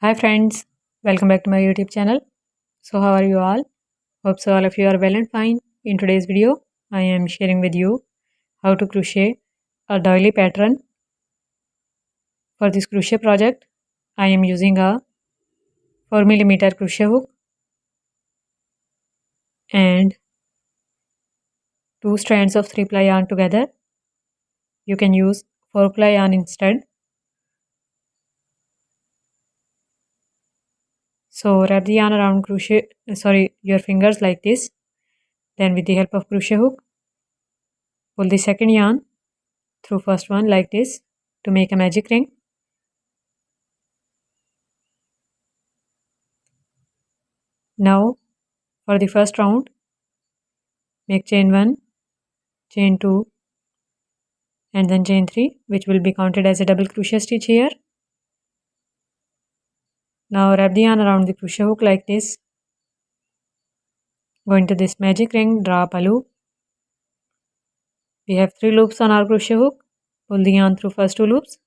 Hi friends, welcome back to my YouTube channel. So how are you all? Hope so all of you are well and fine. In today's video, I am sharing with you how to crochet a doily pattern. For this crochet project, I am using a 4mm crochet hook and two strands of 3-ply yarn together. You can use 4-ply yarn instead. So wrap the yarn around your fingers like this. Then with the help of crochet hook, pull the second yarn through first one like this to make a magic ring. Now for the first round, make chain 1, chain 2 and then chain 3, which will be counted as a double crochet stitch here. Now wrap the yarn around the crochet hook like this. Go into this magic ring, draw up a loop. We have 3 loops on our crochet hook. Pull the yarn through first 2 loops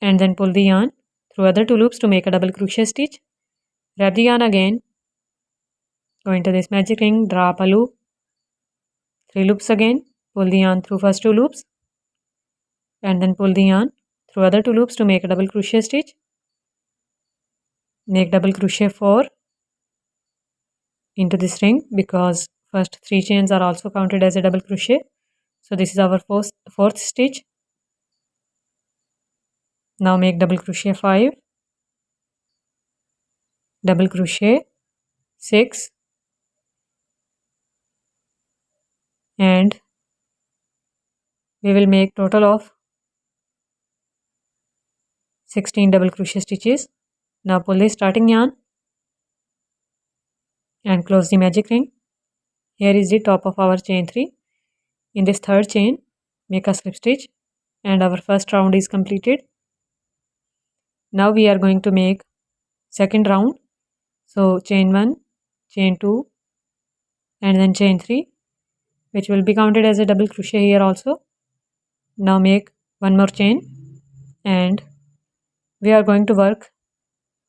and then pull the yarn through other 2 loops to make a double crochet stitch. Wrap the yarn again. Go into this magic ring, draw up a loop. 3 loops again. Pull the yarn through first 2 loops and then pull the yarn through other 2 loops to make a double crochet stitch. Make double crochet 4 into this ring because first 3 chains are also counted as a double crochet. So this is our fourth stitch. Now make double crochet 5, double crochet 6 and we will make total of 16 double crochet stitches. Now pull the starting yarn and close the magic ring. Here is the top of our chain 3. In this third chain, make a slip stitch and our first round is completed. Now we are going to make second round. So chain 1, chain 2 and then chain 3, which will be counted as a double crochet here also. Now make one more chain and we are going to work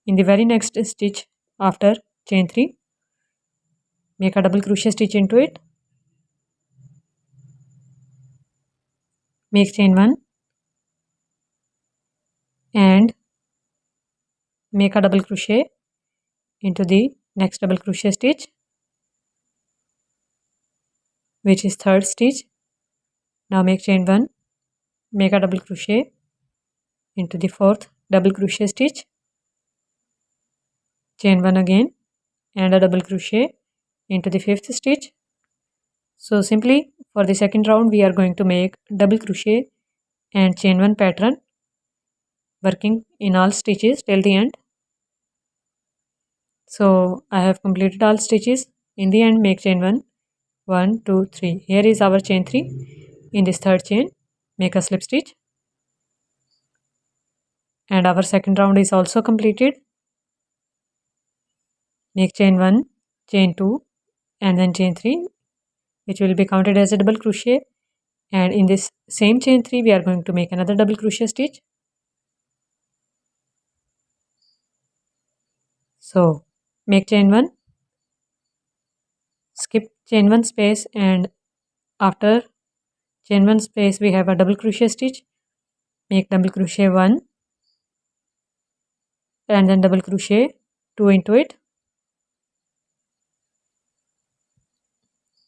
in the very next stitch after chain 3. Make a double crochet stitch into it. Make chain 1 and make a double crochet into the next double crochet stitch, which is third stitch. Now make chain 1, make a double crochet into the fourth double crochet stitch, chain 1 again and a double crochet into the fifth stitch. So simply for the second round we are going to make double crochet and chain 1 pattern, working in all stitches till the end. So I have completed all stitches. In the end, make chain 1, 1, 2, 3. Here is our chain 3. In this third chain, make a slip stitch. And our second round is also completed. Make chain 1, chain 2 and then chain 3, which will be counted as a double crochet. And in this same chain 3, we are going to make another double crochet stitch. So make chain 1, skip chain 1 space and after chain 1 space we have a double crochet stitch. Make double crochet 1 and then double crochet 2 into it.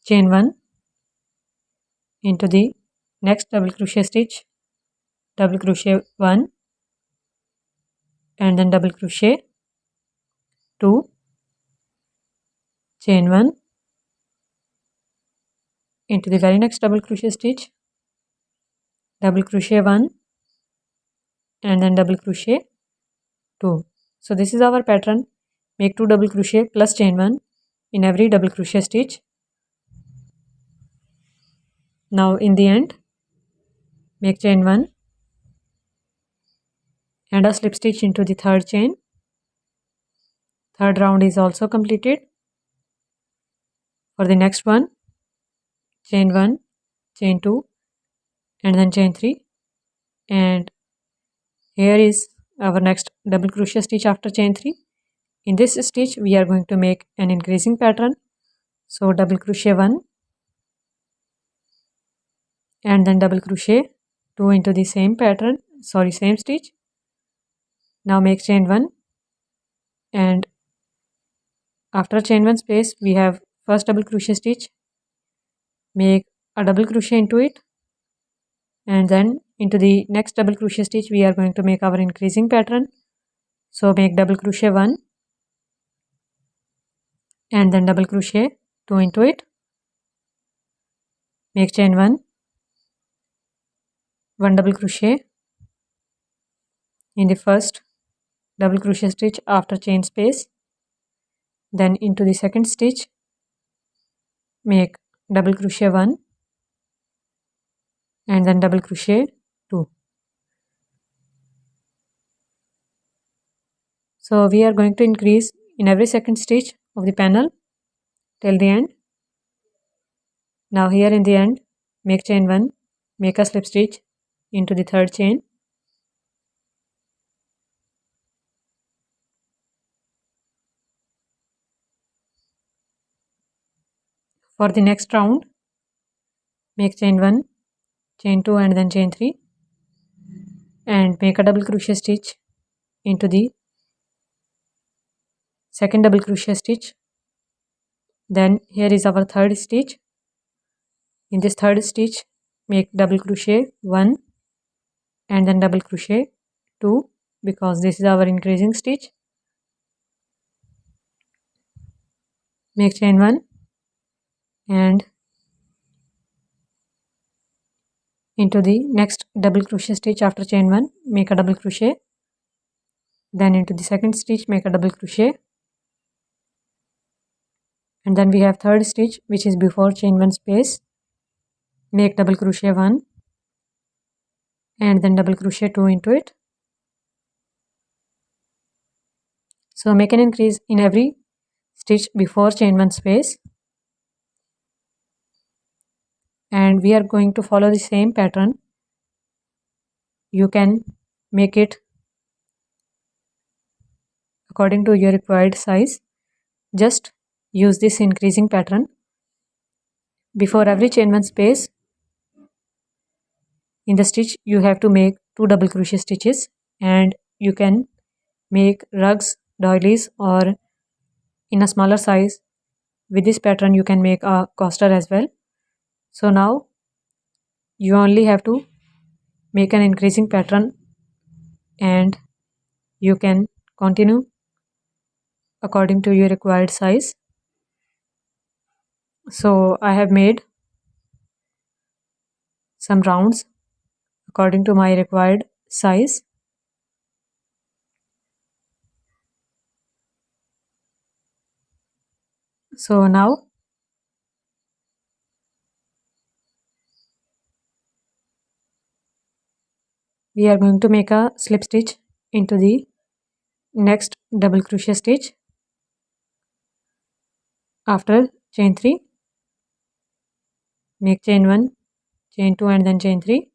Chain 1 into the next double crochet stitch, double crochet 1 and then double crochet 2, chain 1 into the very next double crochet stitch, double crochet 1 and then double crochet 2. So this is our pattern. Make 2 double crochet plus chain 1 in every double crochet stitch. Now in the end, make chain 1 and a slip stitch into the third chain. Third round is also completed. For the next one, chain 1, chain 2 and then chain 3, and here is our next double crochet stitch after chain 3. In this stitch we are going to make an increasing pattern. So double crochet 1 and then double crochet 2 into the same pattern, same stitch. Now make chain 1 and after chain 1 space we have first double crochet stitch, make a double crochet into it, and then into the next double crochet stitch we are going to make our increasing pattern. So make double crochet 1 and then double crochet 2 into it, make chain 1, 1 double crochet in the first double crochet stitch after chain space, then into the second stitch make double crochet 1 and then double crochet 2. So we are going to increase in every second stitch of the panel till the end. Now here in the end make chain 1, make a slip stitch into the third chain, for the next round make chain 1, chain 2 and then chain 3 and make a double crochet stitch into the second double crochet stitch. Then here is our third stitch. In this third stitch make double crochet 1 and then double crochet 2 because this is our increasing stitch, make chain 1 and into the next double crochet stitch after chain 1 make a double crochet, then into the second stitch make a double crochet, and then we have third stitch which is before chain 1 space, make double crochet 1 and then double crochet 2 into it. So make an increase in every stitch before chain 1 space, and we are going to follow the same pattern. You can make it according to your required size. Just use this increasing pattern. Before every chain 1 space in the stitch you have to make 2 double crochet stitches, and you can make rugs, doilies, or in a smaller size with this pattern you can make a coaster as well. So now you only have to make an increasing pattern and you can continue according to your required size. So I have made some rounds according to my required size. So now we are going to make a slip stitch into the next double crochet stitch after chain 3, make chain 1, chain 2 and then chain 3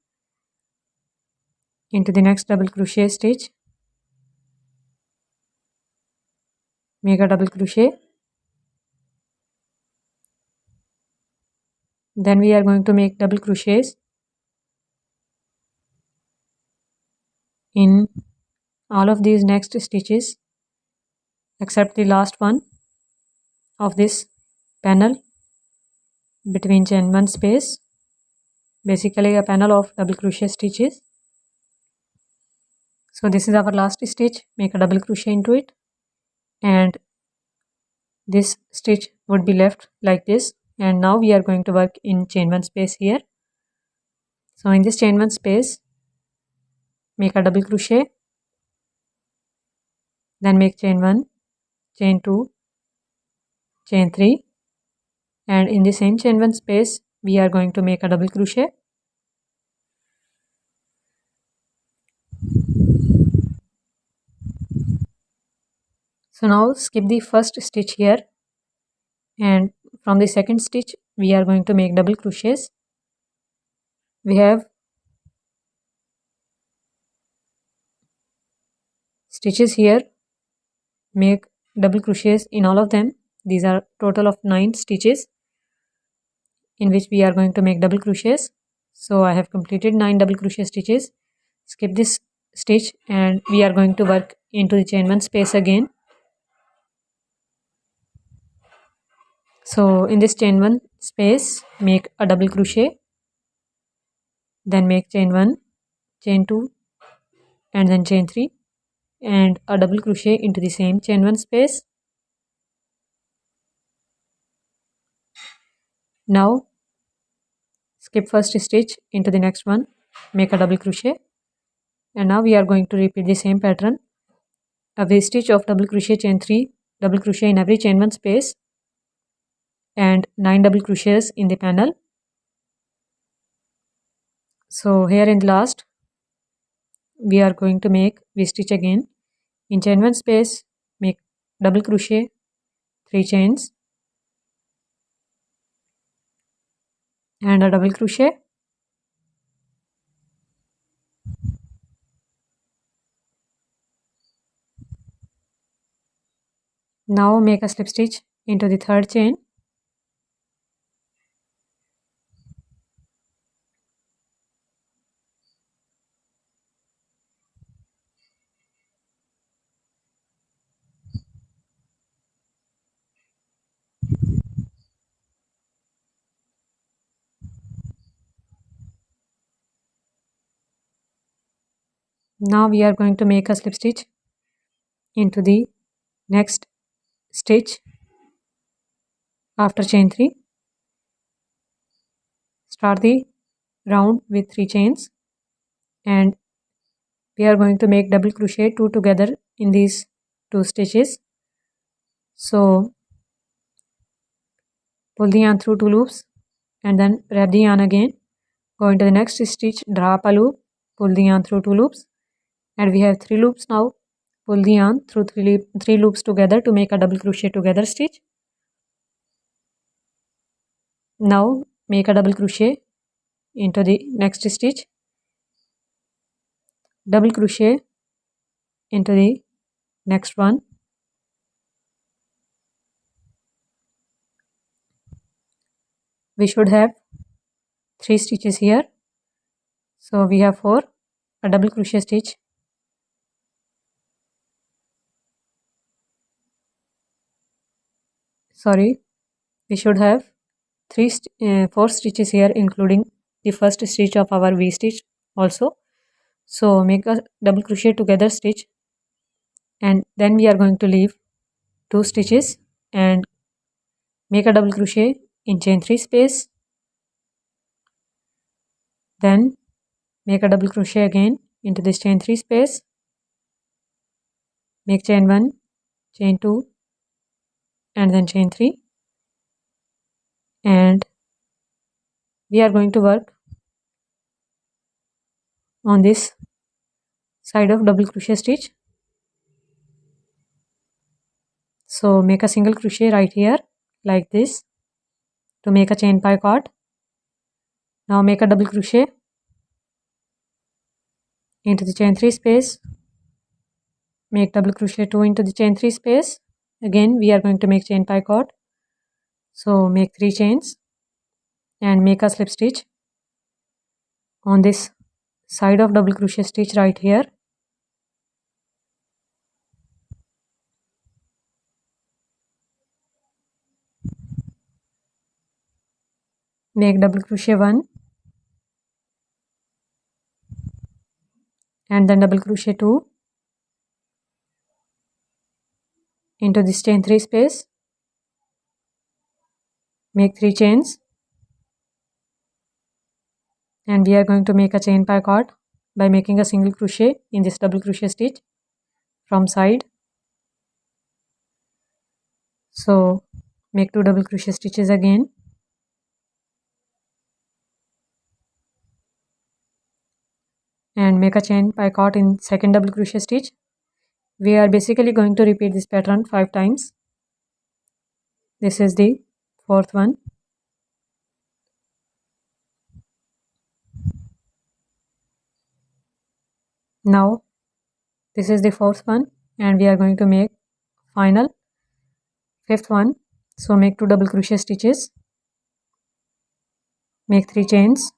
into the next double crochet stitch, make a double crochet, then we are going to make double crochets in all of these next stitches except the last one of this panel between chain 1 space, basically a panel of double crochet stitches. So this is our last stitch, make a double crochet into it, and this stitch would be left like this, and now we are going to work in chain 1 space here. So in this chain 1 space make a double crochet, then make chain 1, chain 2, chain 3, and in the same chain 1 space we are going to make a double crochet. So now skip the first stitch here, and from the second stitch we are going to make double crochets. We have stitches here, make double crochets in all of them. These are total of 9 stitches in which we are going to make double crochets. So I have completed 9 double crochet stitches. Skip this stitch and we are going to work into the chain 1 space again. So in this chain 1 space, make a double crochet, then make chain 1, chain 2 and then chain 3 and a double crochet into the same chain 1 space. Now skip first stitch into the next one, make a double crochet, and now we are going to repeat the same pattern. Every stitch of double crochet, chain 3, double crochet in every chain 1 space and 9 double crochets in the panel. So here in the last we are going to make V-stitch again. In chain 1 space, make double crochet, 3 chains and a double crochet. Now make a slip stitch into the third chain. Now we are going to make a slip stitch into the next stitch after chain 3. Start the round with 3 chains and we are going to make double crochet 2 together in these 2 stitches. So pull the yarn through 2 loops and then wrap the yarn again. Go into the next stitch, draw up a loop, pull the yarn through 2 loops and we have 3 loops now. Pull the yarn through 3 loops together to make a double crochet together stitch. Now make a double crochet into the next stitch, double crochet into the next one, we should have 3 stitches here, so we have 4, a double crochet stitch, sorry, we should have 4 stitches here including the first stitch of our V stitch also. So make a double crochet together stitch and then we are going to leave 2 stitches and make a double crochet in chain 3 space, then make a double crochet again into this chain 3 space, make chain 1, chain 2 and then chain 3 and we are going to work on this side of double crochet stitch. So make a single crochet right here like this to make a chain picot. Now make a double crochet into the chain 3 space, make double crochet 2 into the chain 3 space. Again we are going to make chain picot, so make 3 chains and make a slip stitch on this side of double crochet stitch right here. Make double crochet 1 and then double crochet 2 into this chain 3 space, make 3 chains and we are going to make a chain picot by making a single crochet in this double crochet stitch from side. So make 2 double crochet stitches again and make a chain picot in second double crochet stitch. We are basically going to repeat this pattern 5 times. This is the 4th one. Now This is the fourth one, and we are going to make final fifth one. So make 2 double crochet stitches, make 3 chains,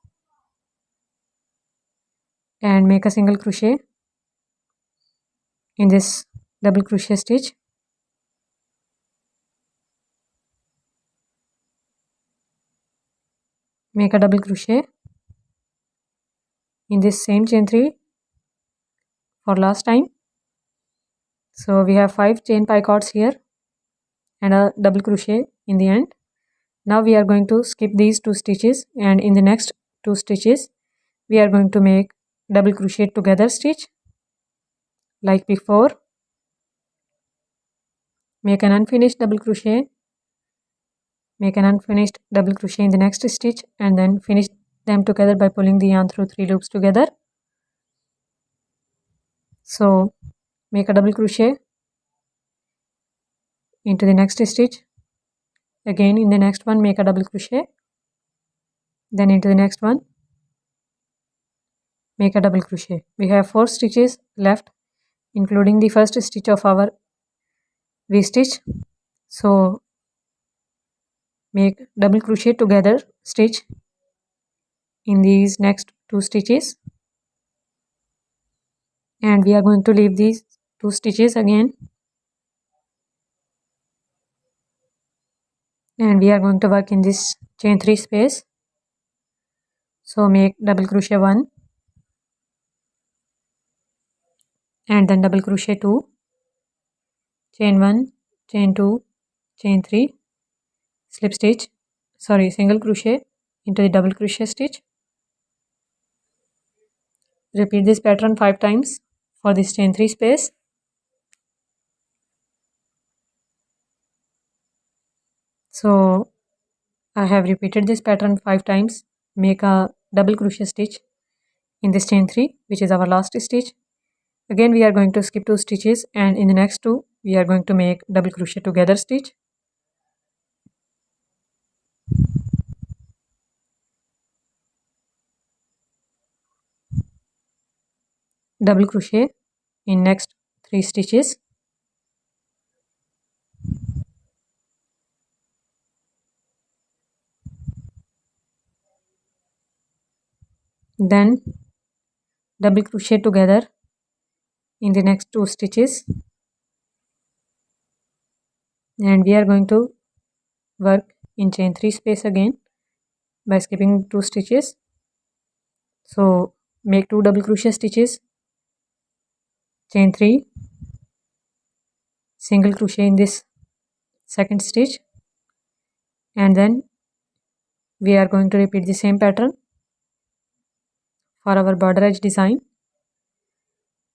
and make a single crochet in this double crochet stitch. Make a double crochet in this same chain 3 for last time. So we have 5 chain picots here and a double crochet in the end. Now we are going to skip these 2 stitches, and in the next 2 stitches we are going to make double crochet together stitch like before. Make an unfinished double crochet, make an unfinished double crochet in the next stitch, and then finish them together by pulling the yarn through 3 loops together. So make a double crochet into the next stitch, again in the next one make a double crochet, then into the next one make a double crochet. We have 4 stitches left, including the first stitch of our V-stitch. So make double crochet together stitch in these next 2 stitches, and we are going to leave these 2 stitches again, and we are going to work in this chain 3 space. So make double crochet 1 and then double crochet 2, chain 1, chain 2, chain 3, slip stitch, single crochet into the double crochet stitch. Repeat this pattern 5 times for this chain 3 space. So I have repeated this pattern 5 times. Make a double crochet stitch in this chain 3, which is our last stitch. Again we are going to skip 2 stitches, and in the next 2 we are going to make double crochet together stitch. Double crochet in next 3 stitches. Then double crochet together in the next 2 stitches, and we are going to work in chain 3 space again by skipping 2 stitches. So make 2 double crochet stitches, chain 3, single crochet in this second stitch, and then we are going to repeat the same pattern for our border edge design.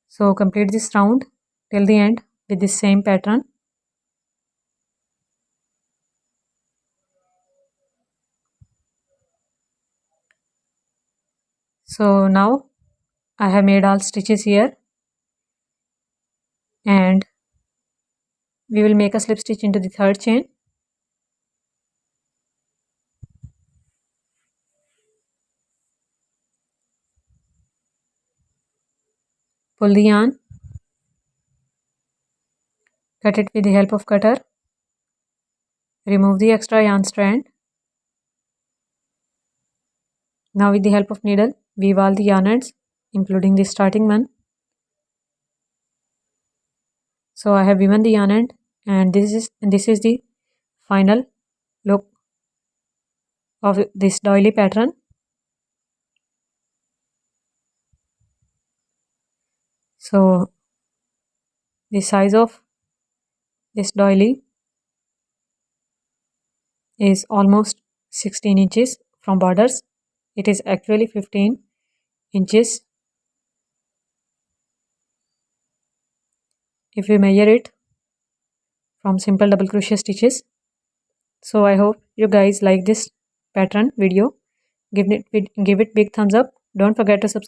So complete this round till the end with this same pattern. So now I have made all stitches here, and we will make a slip stitch into the third chain. Pull the yarn, cut it with the help of cutter, remove the extra yarn strand. Now with the help of needle, weave all the yarn ends, including the starting one. So I have woven the yarn end, and this is the final look of this doily pattern. So the size of this doily is almost 16 inches from borders. It is actually 15 inches if we measure it from simple double crochet stitches. So I hope you guys like this pattern video. Give it big thumbs up. Don't forget to subscribe.